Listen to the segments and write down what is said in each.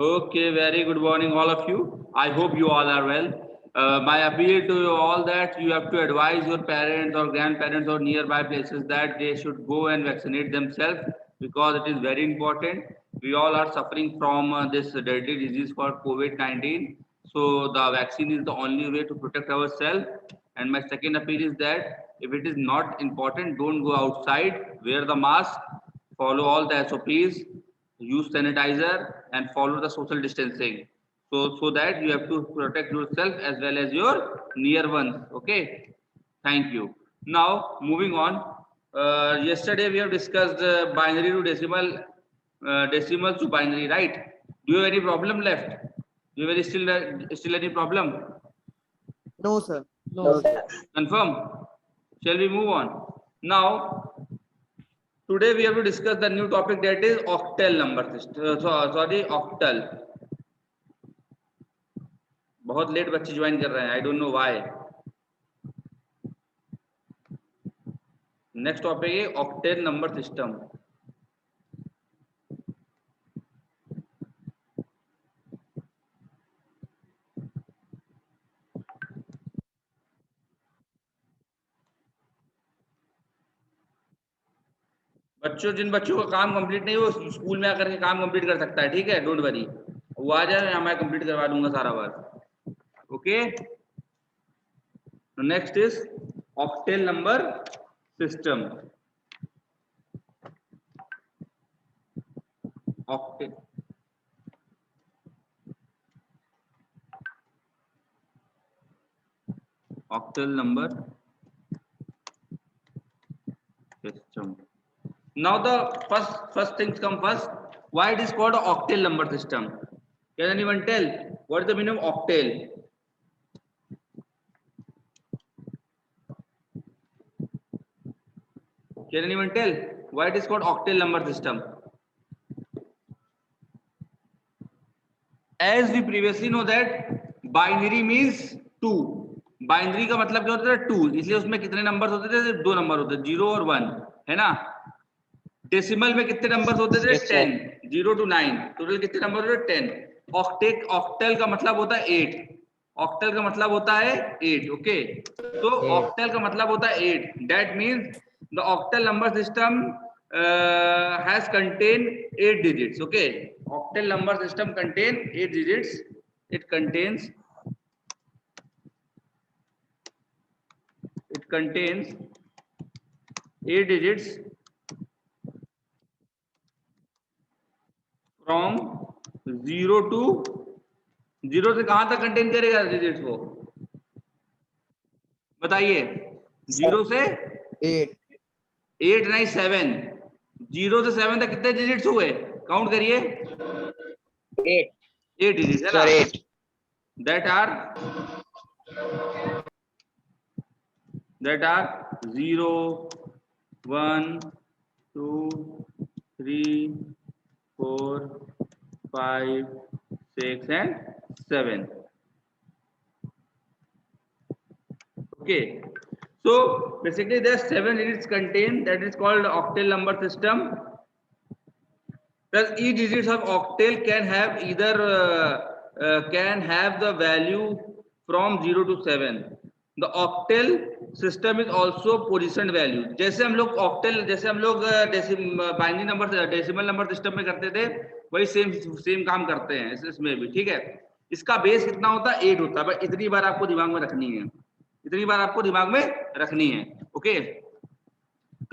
Okay, very good morning, all of you. I hope you all are well. My appeal to you all that you have to advise your parents or grandparents or nearby places that they should go and vaccinate themselves because it is very important. We all are suffering from this deadly disease called COVID-19. So the vaccine is the only way to protect ourselves. And my second appeal is that if it is not important, don't go outside, wear the mask, follow all the SOPs, use sanitizer and follow the social distancing, so that you have to protect yourself as well as your near ones. Okay, thank you. Now moving on, yesterday we have discussed binary to decimal, decimal to binary, right? Do you have any problem left? Do you have still any problem? No, sir. No, sir. Confirm. Shall we move on now? Today we have to discuss the new topic, that is octal number system. Sorry, octal. बहुत late बच्चे join कर रहे हैं, I don't know why. Next topic है octal number system. बच्चों, जिन बच्चों का काम कंप्लीट नहीं, वो स्कूल में आकर के काम कंप्लीट कर सकता है, ठीक है, डोंट वरी. वो आ जाए, मैं कंप्लीट करवा दूंगा सारा work. Okay, next is octal number system. octal number system. Now the first things come first. Why it is called octal number system? Can anyone tell what is the meaning of octal? Can anyone tell why it is called octal number system? As we previously know that binary means 2. Binary का मतलब क्या होता है? 2. इसलिए उसमें कितने numbers होते थे? 2 नंबर होते थे, 0 और 1, है ना. डेसिमल में कितने नंबर्स होते थे? 10. 0 to 9 टोटल कितने नंबर होते थे? 10. ऑक्टल का मतलब होता है 8. ऑक्टल का मतलब होता है 8. ओके, तो ऑक्टल का मतलब होता है 8. That means the octal number system has contained 8 digits. Okay, octal number system contain 8 digits. It contains 8 digits from 0 to 0 से कहां तक कंटेन करेगा डिजिट्स को? बताइए. 0 से 8. 8 नहीं 7. 0 से 7 तक कितने डिजिट्स हुए? काउंट करिए. 8 डिजिट्स है ना. that are 0, 1, 2, 3, 4, 5, 6 and 7. Okay, so basically there are 7 digits contained, that is called octal number system. Thus each digit of octal can have either can have the value from 0 to 7. The octal system is also position value. जैसे हम लोग octal, जैसे हम लोग binary number decimal number system में करते थे, वही सेम काम करते हैं इसमें भी. ठीक है, इसका बेस कितना होता है? 8 होता है. बस इतनी बार आपको दिमाग में रखनी है, इतनी बार आपको दिमाग में रखनी है. ओके,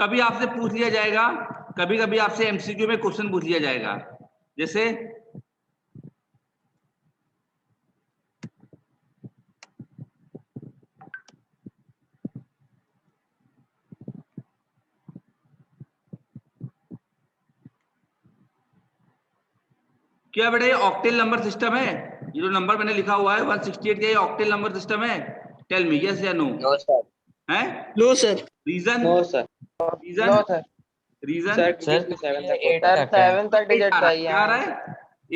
कभी आपसे पूछ लिया जाएगा, कभी कभी आपसे एमसीक्यू में क्वेश्चन पूछ लिया जाएगा, जैसे क्या बेटा ये ऑक्टेल नंबर सिस्टम है? ये जो नंबर मैंने लिखा हुआ है 168, क्या ये ऑक्टेल नंबर सिस्टम है? टेल मी यस या नो. No sir. है? No, sir. Reason? No sir. Reason? No sir. Reason? Sir 7 तक डिजिट चाहिए. क्या आ रहा है?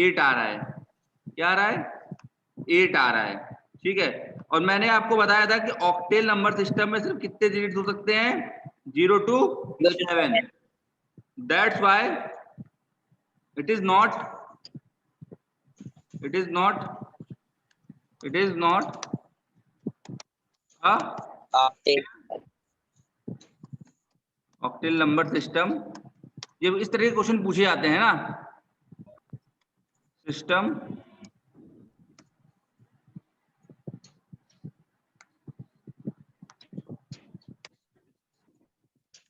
8 आ रहा है. क्या आ रहा है? 8 आ रहा है. ठीक है, और मैंने आपको बताया था कि ऑक्टेल नंबर सिस्टम में सिर्फ कितने डिजिट हो सकते हैं? 0 to 7. That's why it is not It is not. It is not a octal number system. ये इस तरह के क्वेश्चन पूछे जाते हैं ना, सिस्टम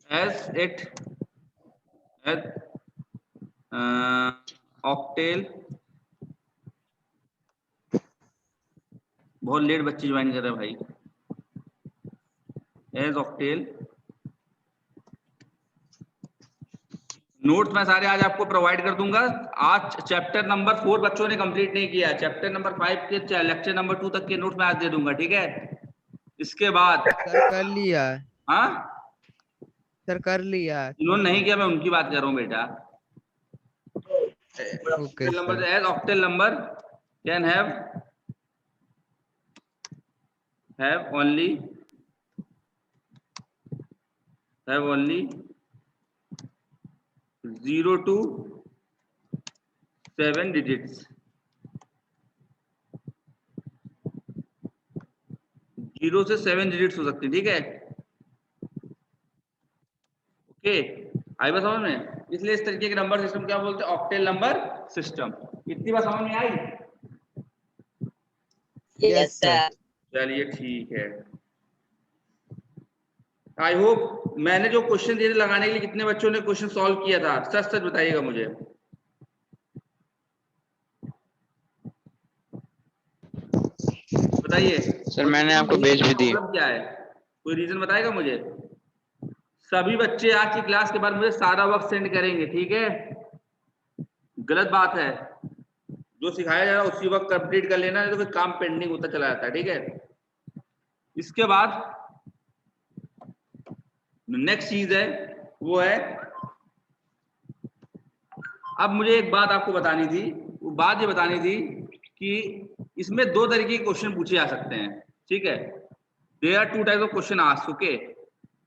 as octal, बहुत लेट बच्चे ज्वाइन कर रहे हैं भाई, एज ऑक्टेल। नोट्स मैं सारे आज आपको प्रोवाइड कर दूंगा। आज चैप्टर नंबर 4 बच्चों ने कंप्लीट नहीं किया है, चैप्टर नंबर 5 के लेक्चर नंबर 2 तक के नोट्स मैं आज दे दूंगा, ठीक है। इसके बाद सर कर लिया। हाँ सर कर लिया। इन्होंने नहीं किया, मैं उनकी बात कर रहा हूँ बेटा। Okay number sir. As octal number can have only 0 to 7 digits, 0 से 7 डिजिट्स हो सकती है, ठीक है। ओके, आई बात समझ में? इसलिए इस तरीके के नंबर सिस्टम क्या बोलते हैं, ऑक्टेल नंबर सिस्टम। इतनी बात समझ में आई? Yes sir. चलिए ठीक है। आई होप मैंने जो क्वेश्चन दिए थे लगाने के लिए, कितने बच्चों ने क्वेश्चन सॉल्व किया था, सच सच बताइएगा मुझे। बताइए सर मैंने आपको भेज भी दी। प्रॉब्लम क्या है, कोई रीजन बताएगा मुझे? सभी बच्चे आज की क्लास के बाद मुझे सारा वर्क सेंड करेंगे, ठीक है। गलत बात है, जो सिखाया जा रहा है उसी वक्त कंप्लीट कर लेना, नहीं तो फिर काम पेंडिंग होता चला जाता है, ठीक है। इसके बाद नेक्स्ट चीज है वो है, अब मुझे एक बात आपको बतानी थी, वो बात ये बतानी थी कि इसमें दो तरीके के क्वेश्चन पूछे जा सकते हैं, ठीक है। There are 2 types of question asked, okay.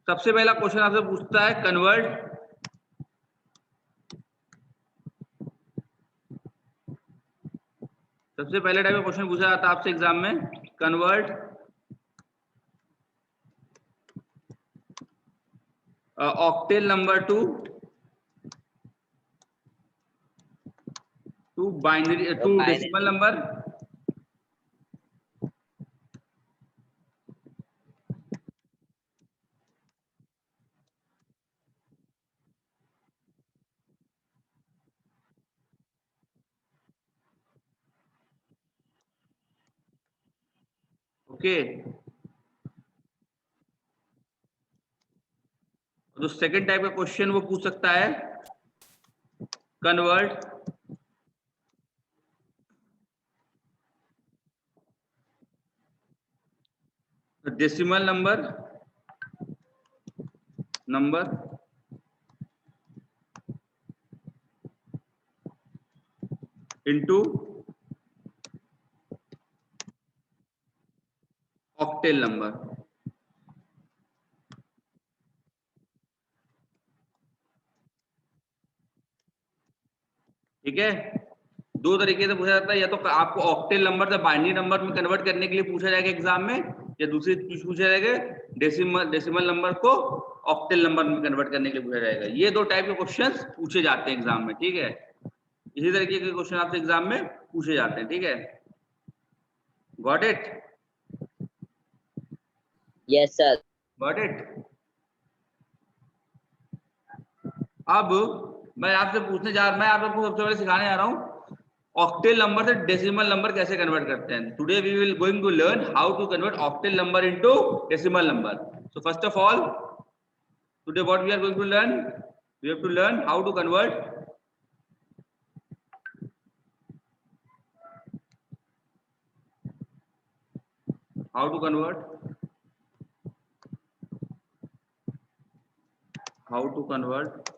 सबसे पहला क्वेश्चन आपसे पूछता है कन्वर्ट सबसे पहले टाइप का क्वेश्चन पूछा जाता है आपसे एग्जाम में, convert octal number to binary to decimal number. Okay, तो सेकंड टाइप का क्वेश्चन वो पूछ सकता है convert decimal number into octal number, ठीक है। दो तरीके से पूछा जाता है, या तो आपको ऑक्टेल नंबर से बाइनरी नंबर में कन्वर्ट करने के लिए पूछा जाएगा एग्जाम में, या दूसरी चीज पूछा जाएगा डेसिमल नंबर को ऑक्टेल नंबर में कन्वर्ट करने के लिए पूछा जाएगा। ये दो टाइप के क्वेश्चंस पूछे जाते हैं एग्जाम में, ठीक है। इसी तरीके के क्वेश्चन आपसे एग्जाम में पूछे जाते हैं, ठीक है। Got it? Yes sir. Got it? अब मैं आपसे पूछने जा मैं आपको सबसे पहले सिखाने जा रहा हूँ ऑक्टेल नंबर से डेसिमल नंबर कैसे कन्वर्ट करते हैं। Today we will going to learn how to convert octal number into decimal number. So first of all today what we are going to learn, we have to learn how to convert how to convert how to convert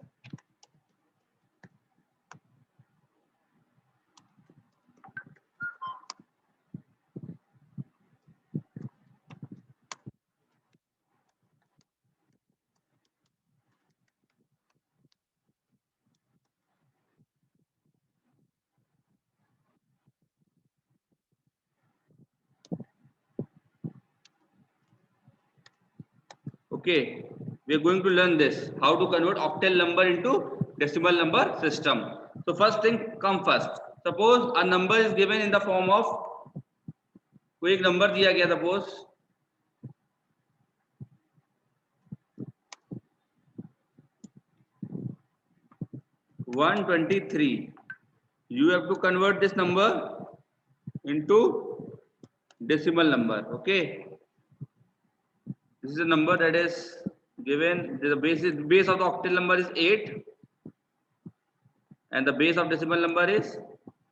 Okay, we are going to learn this, how to convert octal number into decimal number system. So first thing come first. Suppose a number is given in the form of, कोई एक number दिया गया, suppose 123. You have to convert this number into decimal number. Okay, this is a number that is given. The base of the octal number is 8 and the base of decimal number is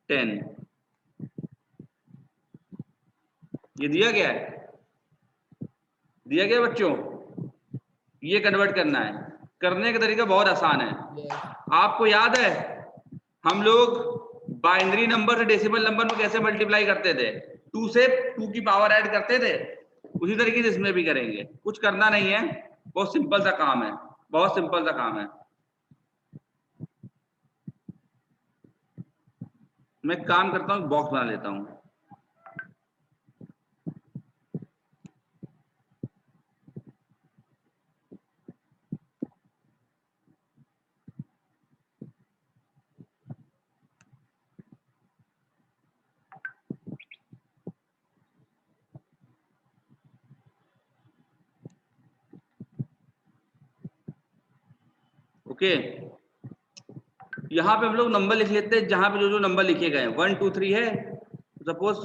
10. ये दिया गया है, दिया गया बच्चों, ये convert करना है. करने का तरीका बहुत आसान है. आपको याद है हम लोग बाइनरी नंबर से डेसिमल नंबर में कैसे मल्टीप्लाई करते थे? 2 से 2 की पावर ऐड करते थे. उसी तरीके से इसमें भी करेंगे. कुछ करना नहीं है, बहुत सिंपल सा काम है, बहुत सिंपल सा काम है. मैं काम करता हूँ, बॉक्स बना लेता हूँ. ओके, यहां पे हम लोग नंबर लिख लेते हैं जहां पे जो जो नंबर लिखे गए हैं. 1 2 3 है. Suppose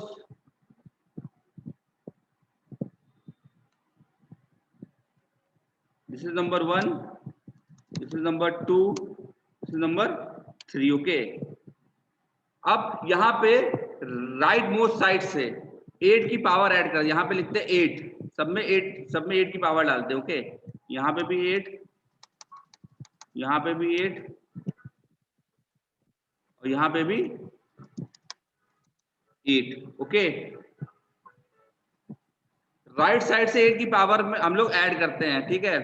this is number 1, this is number 2, this is number 3. Okay, अब यहाँ पे राइट मोस्ट साइड से 8 की पावर ऐड कर. यहाँ पे लिखते हैं 8, सब में 8 की पावर डालते हैं. ओके, यहाँ पे भी 8, यहाँ पे भी 8 और यहाँ पे भी 8. ओके, राइट साइड से 8 की पावर में हम लोग ऐड करते हैं. ठीक है,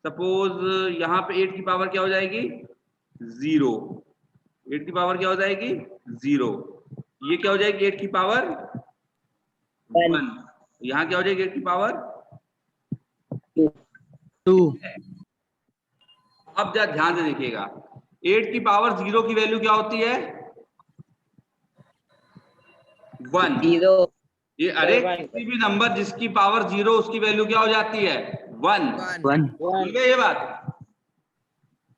सपोज यहाँ पे 8 की पावर क्या हो जाएगी? 0. 8 की पावर क्या हो जाएगी? 0. ये क्या हो जाएगी? 8 की पावर 1. यहाँ क्या हो जाएगी? 8 की पावर 2. अब जरा ध्यान से देखिएगा, 8 की पावर 0 की वैल्यू क्या होती है? 1. 0. ये अरे किसी भी नंबर जिसकी पावर 0 उसकी वैल्यू क्या हो जाती है? 1. भूल गए ये बात?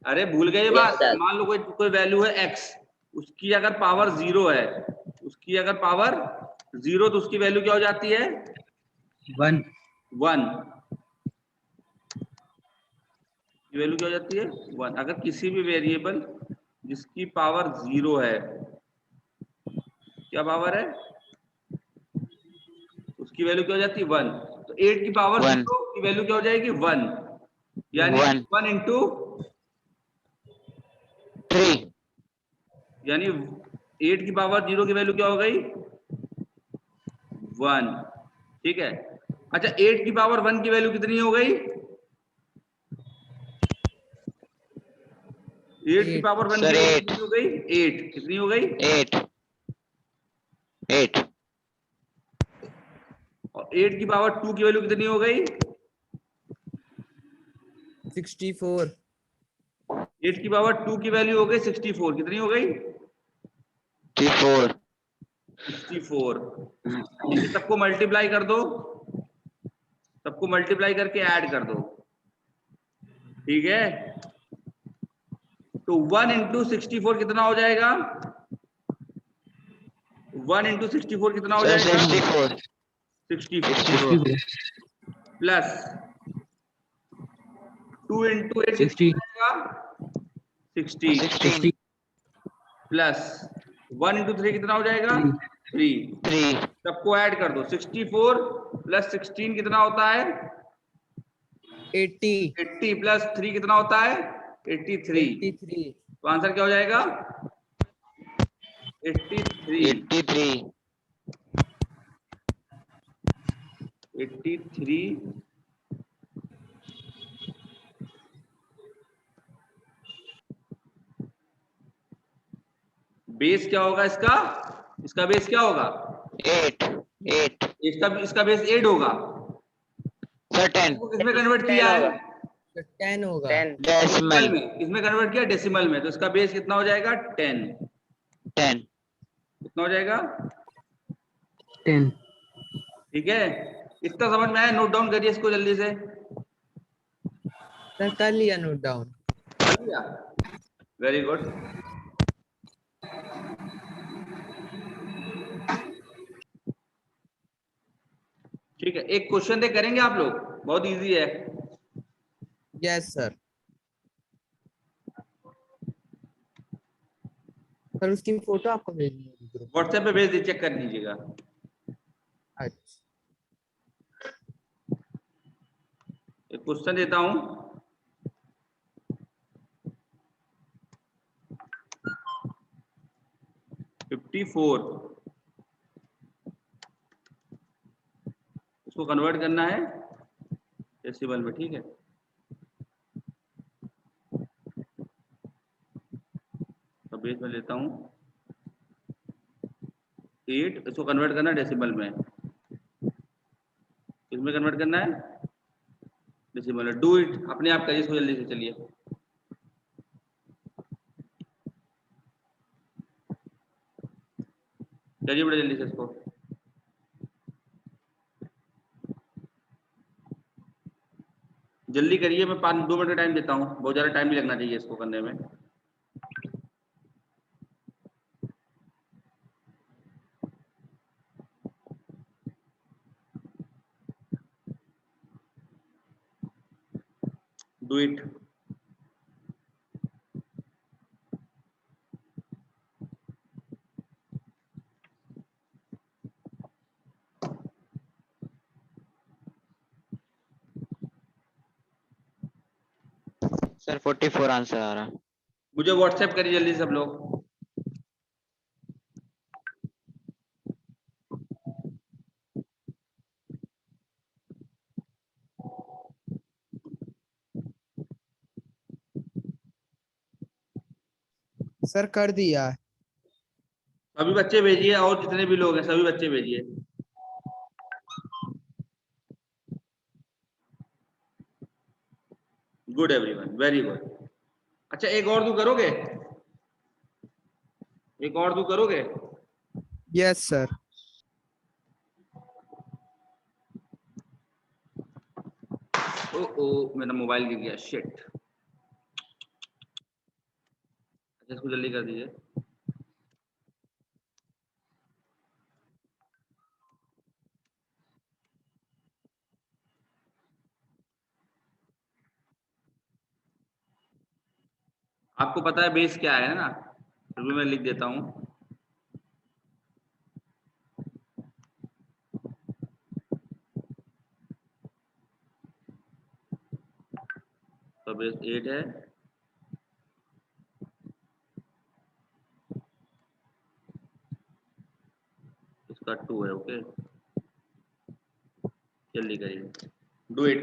अरे भूल गए ये बात? मान लो कोई वैल्यू है x, उसकी अगर पावर 0 है, उसकी अगर पावर 0 तो उसकी वैल्यू क्या हो जाती है? 1. वैल्यू क्या हो जाती है? 1. अगर किसी भी वेरिएबल जिसकी पावर 0 है, क्या पावर है? उसकी वैल्यू क्या हो जाती है? 1. तो 8 की पावर 0 की वैल्यू क्या हो जाएगी? 1. यानी 1 इंटू 3, यानी 8 की पावर 0 की वैल्यू क्या हो गई? 1. ठीक है. अच्छा, 8 की पावर 1 की वैल्यू कितनी हो गई? 8 की पावर 1 की वैल्यू कितनी हो गई? 8. कितनी हो गई? 8. और 8 की पावर 2 की वैल्यू कितनी हो गई? 64. 8 की पावर 2 की वैल्यू हो गई 64. कितनी हो गई? 64. सबको मल्टीप्लाई कर दो, सबको मल्टीप्लाई करके ऐड कर दो. ठीक है, तो 1 इंटू 64 कितना हो जाएगा? 1 इंटू 64 कितना हो जाएगा? 64 प्लस 2 इंटू 8 60. 60 प्लस 1 इंटू 3 कितना हो जाएगा? 3. सबको ऐड कर दो. 64 प्लस 16 कितना होता है? 80. 80 प्लस 3 कितना होता है? 83. तो आंसर क्या हो जाएगा? 83. 83. बेस क्या होगा इसका? इसका बेस क्या होगा? 8. इसका बेस 8 होगा. सर 10 इसमें कन्वर्ट किया है 10 होगा। 10 डेसिमल डेसिमल में, इसमें कन्वर्ट किया डेसिमल में, तो इसका बेस कितना हो जाएगा 10। 10 कितना हो जाएगा 10। ठीक है, इतना समझ में आया? नोट डाउन करिए इसको जल्दी से। सर कर लिया नोट डाउन। कर लिया, वेरी गुड। ठीक है, एक क्वेश्चन दे करेंगे आप लोग, बहुत इजी है। Yes sir. सर उसकी फोटो आपको भेजनी होगी ग्रुप में। व्हाट्सएप पे भेज दी, चेक कर लीजिएगा। अच्छा एक क्वेश्चन देता हूं, फिफ्टी फोर, इसको कन्वर्ट करना है डेसिमल में, ठीक है। तो बेस में लेता हूं 8, इसको कन्वर्ट करना है डेसिमल में, इसमें कन्वर्ट करना है डेसिमल में। डू इट, अपने आप करिए इसको जल्दी से, चलिए। करिए बड़े जल्दी से इसको। जल्दी करिए, मैं 2 मिनट का टाइम देता हूँ, बहुत ज़्यादा टाइम नहीं लगना चाहिए इसको करने में। Do it. सर 44 आंसर आ रहा। मुझे व्हाट्सएप करिए जल्दी सब लोग। सर कर दिया। सभी बच्चे भेजिए, और जितने भी लोग हैं सभी बच्चे भेजिए। Good everyone, very good. अच्छा, एक और दू करोगे? एक और दू करोगे? Yes sir. ओ ओ, मेरा मोबाइल गिर गया, शिट। अच्छा, इसको जल्दी कर दीजिए। आपको पता है बेस क्या है ना, फिर भी मैं लिख देता हूँ। तो बेस 8 है, इसका 2 है। ओके, जल्दी करिए, डू इट।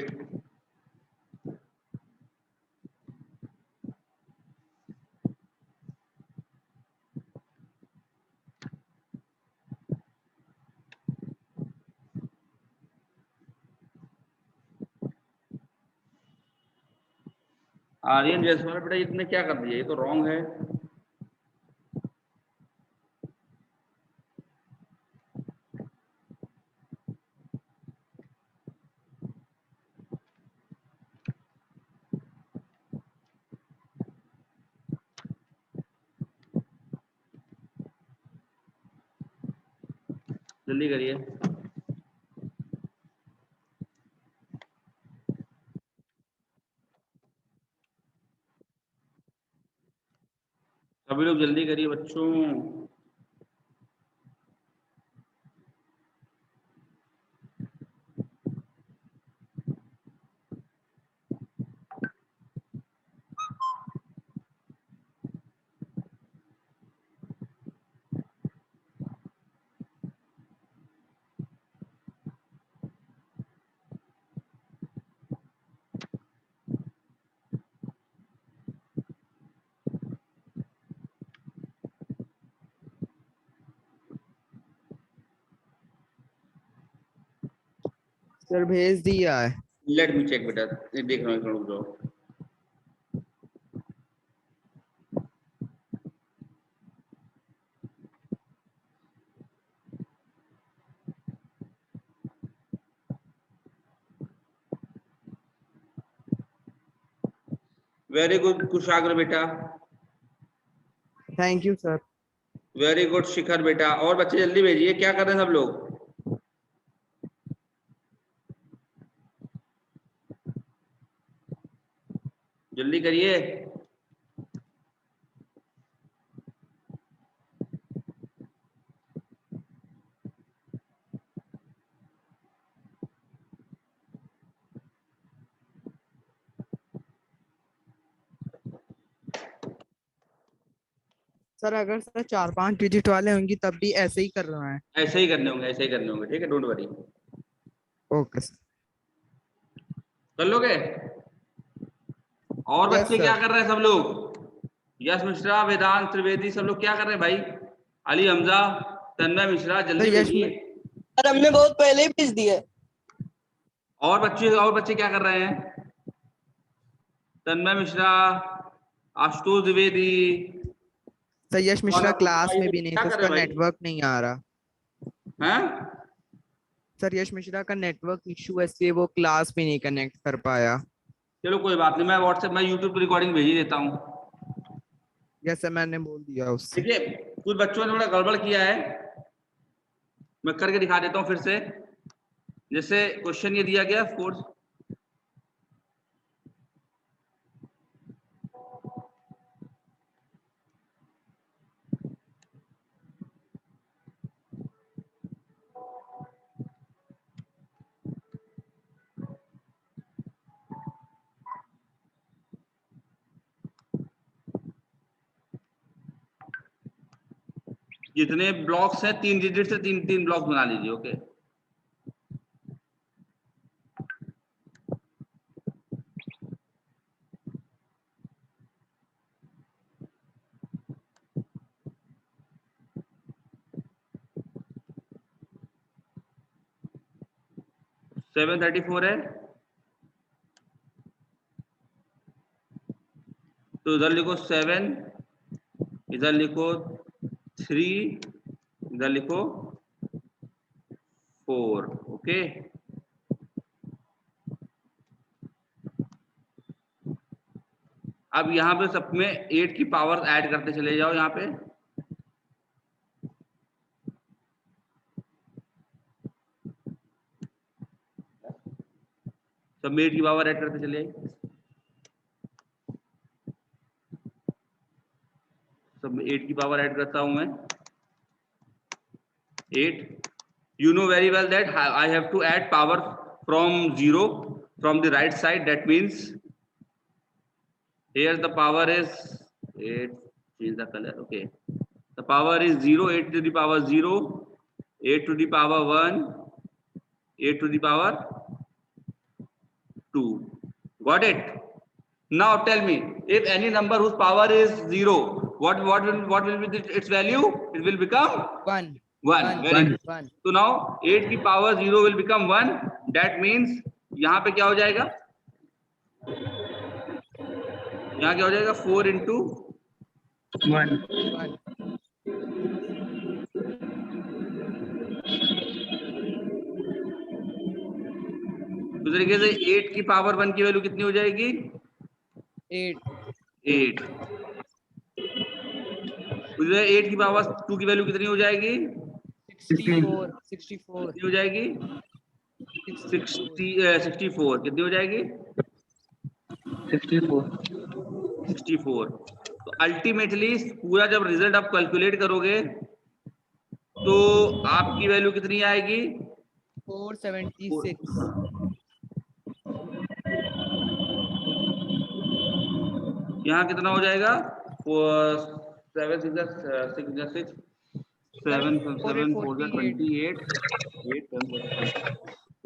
आर्यन जयसवाल, बेटा इतने क्या कर दिया, ये तो रॉन्ग है। जल्दी करिए। सभी लोग जल्दी करिए बच्चों। सर भेज दिया है। लेट मी चेक बेटा, देख रहा हूँ, रुक जाओ। वेरी गुड कुशाग्र बेटा, thank you sir. Very good Shikhar बेटा। और बच्चे जल्दी भेजिए, क्या कर रहे हैं सब लोग? जल्दी करिए। सर अगर सर 4-5 डिजिट वाले होंगी तब भी ऐसे ही कर रहा है। ऐसे ही करने होंगे, ऐसे ही करने होंगे, ठीक है, डोंट वरी। Okay sir. कर लोगे? और यस बच्चे क्या सर। कर रहे हैं सब लोग? यश मिश्रा, वेदांत त्रिवेदी, सब लोग क्या कर रहे हैं भाई? अली हमजा, तन्मय मिश्रा, सर जल्दी भेजिए। सर हमने बहुत पहले ही भेज दिया है। और बच्चे क्या कर रहे हैं? तन्मय मिश्रा, आशुतोष द्विवेदी, सर यश मिश्रा क्लास में भी नहीं, क्या तो कर रहे उसका हैं भाई? नेटवर्क नहीं आ रहा। हैं? सर यश मिश्रा का नेटवर्क इशू है, इसलिए वो क्लास भी नहीं कनेक्ट कर पाया। चलो कोई बात नहीं, मैं व्हाट्सएप में यूट्यूब पर रिकॉर्डिंग भेज ही देता हूँ। यस सर, मैंने बोल दिया उससे। देखिए कुछ बच्चों ने थोड़ा गड़बड़ किया है, मैं करके दिखा देता हूँ फिर से। जैसे क्वेश्चन ये दिया गया, फोर्स जितने ब्लॉक्स हैं 3 डिजिट से 3 ब्लॉक्स बना लीजिए। ओके, सेवन 34 है, तो इधर लिखो 7, इधर लिखो 3, इधर लिखो 4। ओके, अब यहाँ पे सब में 8 की पावर ऐड करते चले जाओ। यहाँ पे सब में 8 की पावर ऐड करते चले, सब में 8 की पावर ऐड करता हूं मैं। 8, you know very well that I have to add power from 0 from the right side. That means here the power is 8, change the color. Okay, the power is 0, 8 to the power 0, 8 to the power 1, 8 to the power 2. Got it? Now tell me, if any number whose power is 0, what will be its value? It will become 1 1. Very good. 1 So now 8 की power 0 will become 1. That means यहाँ पे क्या हो जाएगा? यहाँ क्या हो जाएगा? 4 into 1। तो तरीके से 8 की पावर 1 की वैल्यू कितनी हो जाएगी? 8। उधर 8 की पावर 2 की वैल्यू कितनी हो जाएगी? 64 कितनी हो जाएगी? 64। कितनी हो जाएगी? 64। तो अल्टीमेटली पूरा जब रिजल्ट आप कैलकुलेट करोगे तो आपकी वैल्यू कितनी आएगी? 476। यहाँ कितना हो जाएगा? 7 6 6 7 7 4 28 8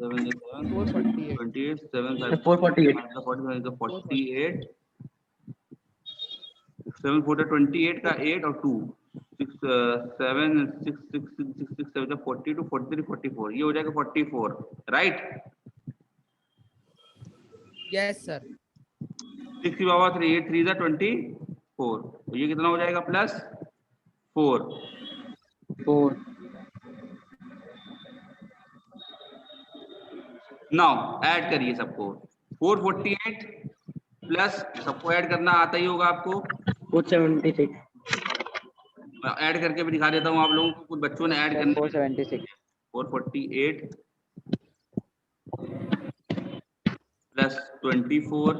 7 28 7 448 7 4 28 का 8 और 2 6 7 6 6 6 6 7 42 43 44, ये हो जाएगा 44, राइट? Yes sir. 6 की पावर 3, 8 3 24, तो ये कितना हो जाएगा प्लस 4। 4 नाउ ऐड करिए सबको, 448 प्लस सबको ऐड करना आता ही होगा आपको, 476 ऐड करके भी दिखा देता हूँ आप लोगों को, कुछ बच्चों ने ऐड करना। 476 448 प्लस 24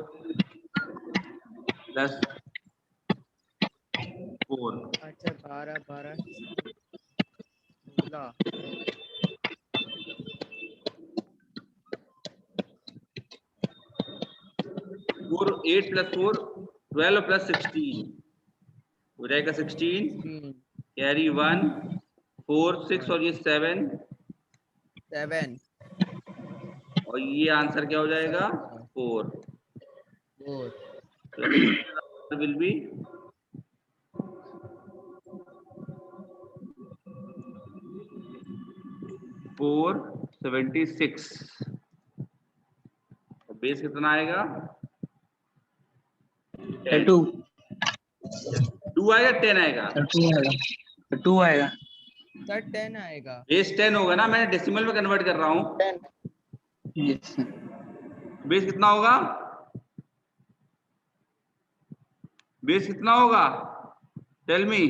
प्लस 4, अच्छा 12 12 16 8 प्लस 4 12 प्लस 16 हो जाएगा 16, 16 कैरी 1 4 6 और ये 7, 7 और ये आंसर क्या हो जाएगा 4। 4 विल बी 476, बेस कितना आएगा 2 2 आएगा 10 आएगा, 2 आएगा सर 10 आएगा। बेस 10 होगा ना, मैं डेसिमल में कन्वर्ट कर रहा हूँ। 10 यस बेस कितना होगा, बेस कितना होगा टेल मी।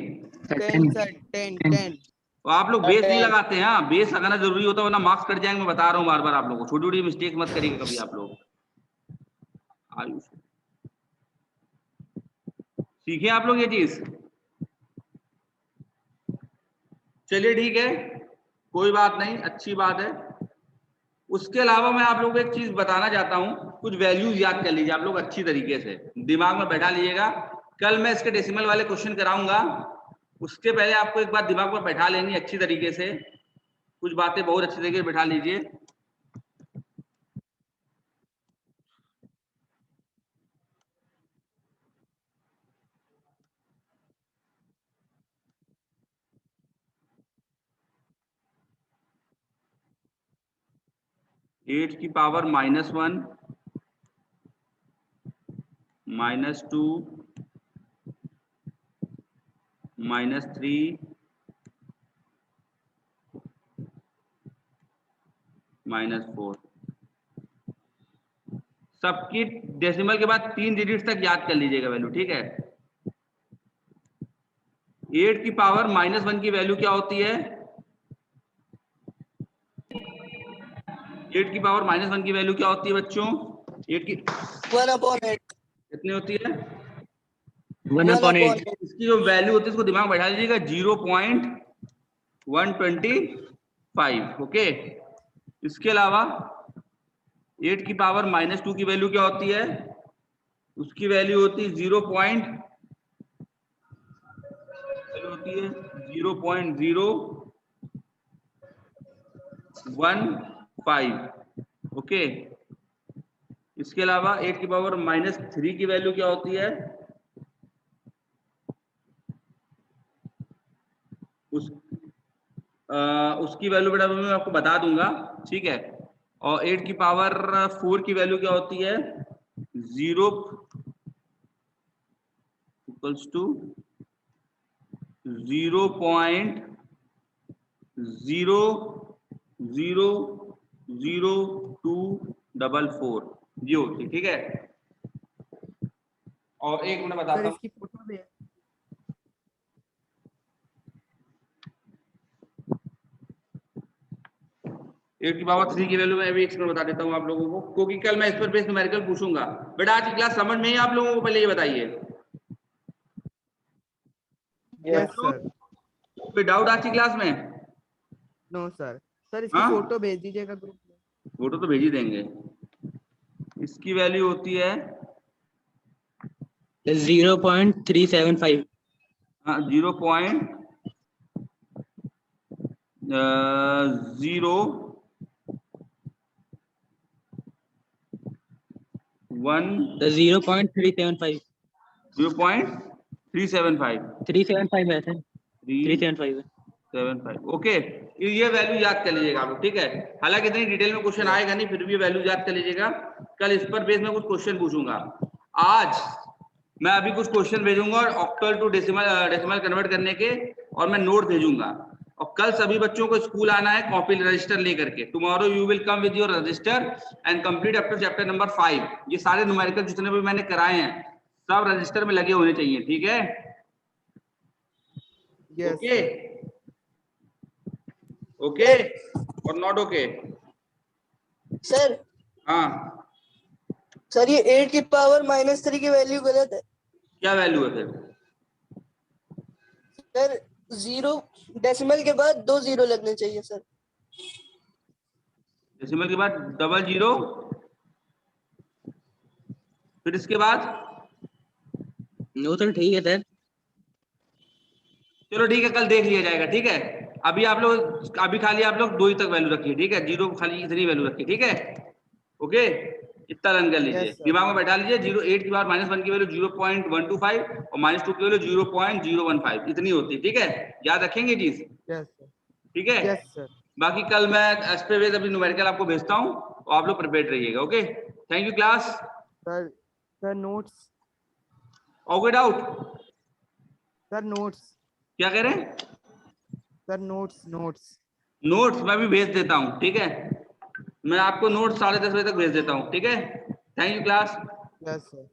10 सर 10 10 तो आप लोग बेस नहीं 10 लगाते हैं, हाँ बेस लगाना जरूरी होता है वरना मार्क्स कट जाएंगे, मैं बता रहा हूँ बार बार आप लोगों को, छोटी छोटी मिस्टेक मत करिएगा कभी आप लोग। आयुष सीखे आप लोग ये चीज, चलिए ठीक है कोई बात नहीं, अच्छी बात है। उसके अलावा मैं आप लोगों को एक चीज बताना चाहता हूँ, कुछ वैल्यूज याद कर लीजिए आप लोग अच्छी तरीके से, दिमाग में बैठा लीजिएगा। कल मैं इसके डेसिमल वाले क्वेश्चन कराऊंगा, उसके पहले आपको एक बात दिमाग में बैठा लेनी अच्छी तरीके से, कुछ बातें बहुत अच्छी तरीके से बैठा लीजिए। एट की पावर -1 -2 -3 -4, सबकी डेसिमल के बाद 3 डिजिट तक याद कर लीजिएगा वैल्यू, ठीक है। 8 की पावर -1 की वैल्यू क्या होती है, 8 की पावर -1 की वैल्यू क्या होती है बच्चों, 8 की 1/8 कितनी होती है, 1/8 इसकी जो वैल्यू होती है इसको दिमाग में बैठा लीजिएगा 0.125, ओके। इसके अलावा 8 की पावर -2 की वैल्यू क्या होती है, उसकी वैल्यू होती है 0.015, ओके। इसके अलावा 8 की पावर -3 की वैल्यू क्या होती है, उसकी वैल्यू बेटा मैं आपको बता दूंगा, ठीक है। और 8 की पावर 4 की वैल्यू क्या होती है, 0 इक्वल्स टू 0.00244, ये होती है, ठीक है। और एक मैं सर बताता हूँ, इसकी फोटो दे। 8 की पावर 3 की वैल्यू मैं भी एक्सप्लेन बता देता हूँ आप लोगों को, क्योंकि कल मैं इस पर बेस न्यूमेरिकल पूछूंगा। बेटा आज की क्लास समझ में ही आप लोगों को, पहले ये बताइए यस सर। कोई डाउट आज की क्लास में। No sir. सर इसकी हाँ फोटो भेज दीजिएगा ग्रुप में। फोटो तो भेज ही देंगे। इसकी वैल्यू होती है 0.375 हाँ 0.375 0.375 375 है सर 375 है 75 ओके। ये वैल्यू याद कर लीजिएगा आप लोग, ठीक है। हालांकि इतनी डिटेल में क्वेश्चन आएगा नहीं, फिर भी वैल्यू याद कर लीजिएगा। कल इस पर बेस में कुछ क्वेश्चन पूछूंगा। आज मैं अभी कुछ क्वेश्चन भेजूंगा और ऑक्टल टू डेसिमल कन्वर्ट करने के, और मैं नोट भेजूंगा। और कल सभी बच्चों को स्कूल आना है कॉपी रजिस्टर लेकर के। Tomorrow you will come with your register and complete up to chapter number 5। ये सारे न्यूमेरिकल जितने भी मैंने कराए हैं सब रजिस्टर में लगे होने चाहिए, ठीक है। Yes, okay sir. ओके और नॉट ओके? सर हाँ, सर ये 8 की पावर -3 की वैल्यू गलत है क्या वैल्यू है फिर? सर। 0 डेसिमल के बाद 2 0 लगने चाहिए सर। डेसिमल के बाद डबल जीरो, फिर इसके बाद वो तो ठीक है सर। चलो ठीक है, कल देख लिया जाएगा, ठीक है। अभी आप लोग अभी खाली आप लोग 2 ही तक वैल्यू रखिए, ठीक है। 0 खाली इतनी वैल्यू रखिए, ठीक है। ओके, इतना रन कर लीजिए, Yes, sir. दिमाग में बैठा लीजिए। 08 की बार -1 की वैल्यू 0.125 और -2 की वैल्यू 0.015 इतनी होती है, ठीक है। याद रखेंगे चीज, Yes, sir. ठीक है। Yes, sir. बाकी कल मैं एस्पेवेज अभी न्यूमेरिकल आपको भेजता हूँ, और आप लोग प्रिपेयर रहिएगा। Okay, thank you class. Sir, notes. All doubt? Sir, notes. क्या कह रहे हैं? Sir, notes. नोट्स मैं भी भेज देता हूँ, ठीक है। मैं आपको नोट्स 10:30 बजे तक भेज देता हूँ, ठीक है। Thank you class. Yes, sir.